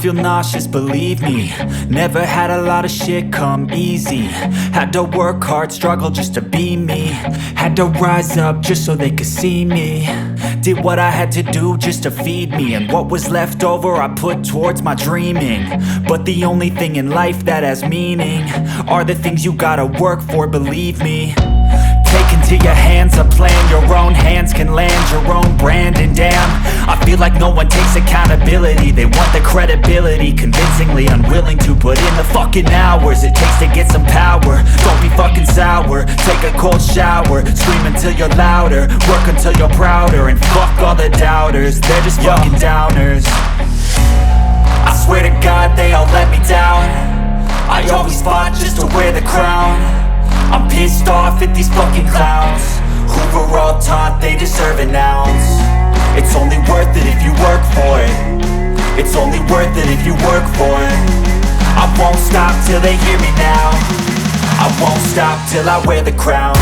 feel nauseous, believe me. Never had a lot of shit come easy. Had to work hard, struggle just to be me. Had to rise up just so they could see me. Did what I had to do just to feed me, and what was left over I put towards my dreaming. But the only thing in life that has meaning are the things you gotta work for, believe me. Take into your hands a plan, your own hands can land your own brand. And damn, I feel like no one takes accountability. They want the credibility, convincingly unwilling to put in the fucking hours it takes to get some power. Don't be fucking sour, take a cold shower. Scream until you're louder, work until you're prouder. And fuck all the doubters, they're just fucking downers. I swear to God they all let me down. I always fought just to wear the crown. I'm pissed off at these fucking clowns who were all taught they deserve an ounce. It's only worth it if you work for it. It's only worth it if you work for it. I won't stop till they hear me now. I won't stop till I wear the crown.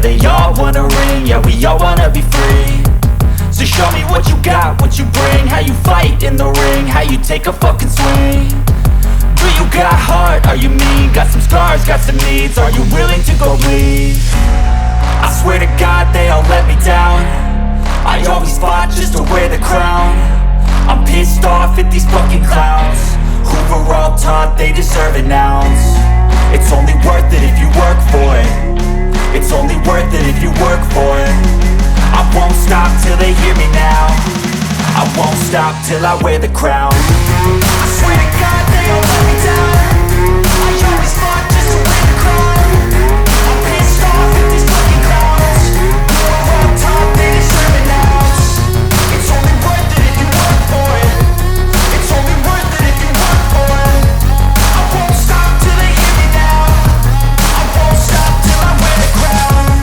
they all wanna ring, yeah, we all wanna be free. So show me what you got, what you bring, how you fight in the ring, how you take a fucking swing. Do you got heart, are you mean, got some scars, got some needs, are you willing to go bleed? I swear to God they all let me down, I always fought just to wear the crown. I'm pissed off at these fucking clowns who were all taught they deserve an ounce. It's only worth it if you work for it, it's only worth it if you work for it. I won't stop till they hear me now, I won't stop till I wear the crown. I swear to God they all let me down, I always fought just to wear the crown. I'm pissed off at these fucking clowns who were all taught they deserve an ounce. It's only worth it if you work for it, it's only worth it if you work for it. I won't stop till they hear me now, I won't stop till I wear the crown.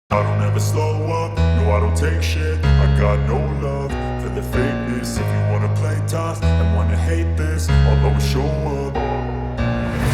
I don't ever slow up, no I don't take shit, I got no love the fakeness. If you wanna play tough and wanna hate this, I'll always show up.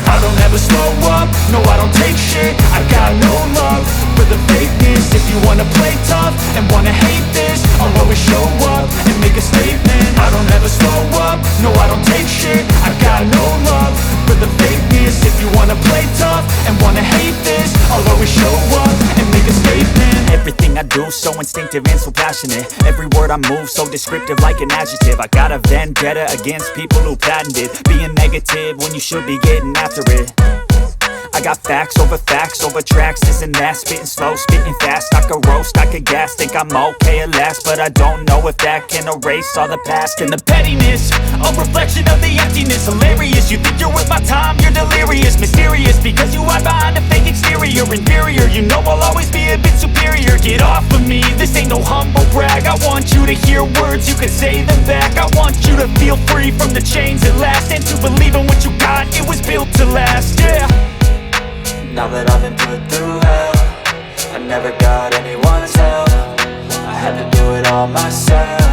I don't ever slow up, no I don't take shit. I got no love for the fakeness. If you wanna play tough and wanna hate this, I'll always show up and make a statement. I don't ever slow up, no I don't take shit. I got no love for the fakeness. If you wanna play tough and wanna hate this, I'll always show up and make a statement. Everything I do so instinctive and so passionate. Every word I move so descriptive like an adjective. I got a vendetta against people who patented being negative when you should be getting after it. I got facts over tracks, this and that. Spitting slow, spitting fast. I could roast, I could gas. Think I'm okay at last, but I don't know if that can erase all the past. And the pettiness, a reflection of the emptiness. Hilarious, you think you're worth my time, you're delirious. Mysterious, because you hide behind a fake exterior. Inferior, you know I'll always be a bit superior. Get off of me, this ain't no humble brag. I want you to hear words, you can say them back. I want you to feel free from the chains at last, and to believe in what you got, it was built to last, yeah. Now that I've been put through hell, I never got anyone's help. I had to do it all myself.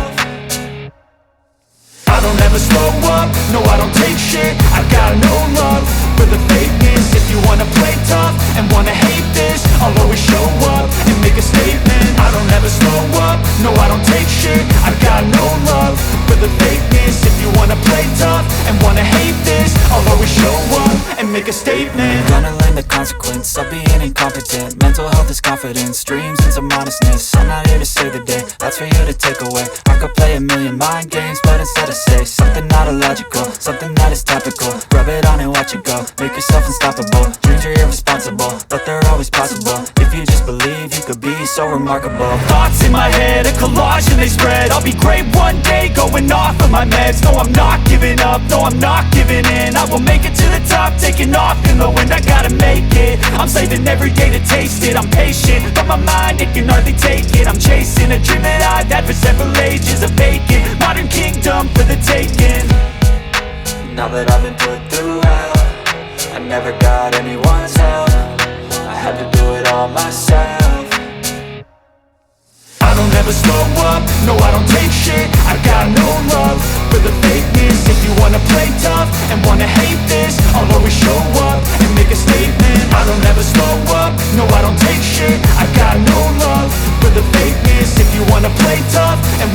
I don't ever slow up, no I don't take shit. I got no love for the fakeness. If you wanna play tough and wanna hate this, I'll always show up and make a statement. I don't ever slow up, no I don't take shit. I got no love for the fakeness. If you wanna play tough and wanna hate this, I'll always show up and make a statement. Gonna learn the consequence of being incompetent. Mental health is confidence, dreams and some modestness. I'm not here to save the day, that's for you to take away. I could play a million mind games, but instead I say something not illogical, something that is topical. Rub it on and watch it go, make yourself unstoppable. Dreams are irresponsible, but they're always possible. If you just believe, you could be so remarkable. Thoughts in my head, a collage and they spread. I'll be great one day, going off of my meds. No, I'm not giving up, no, I'm not giving in. I will make it to the top, taking off in the wind. I gotta make it, I'm saving every day to taste it. I'm patient, but my mind, it can hardly take it. I'm chasing a dream that I've had for several ages. A vacant, modern kingdom for the taking. Now that I've been put through hell, I never got anyone's help. I had to do it all myself. I don't ever slow up, no I don't take shit. I got no love for the fakeness. If you wanna play tough and wanna hate this, I'll always show up and make a statement. I don't ever slow up, no I don't take shit. I got no love for the fakeness. If you wanna play tough and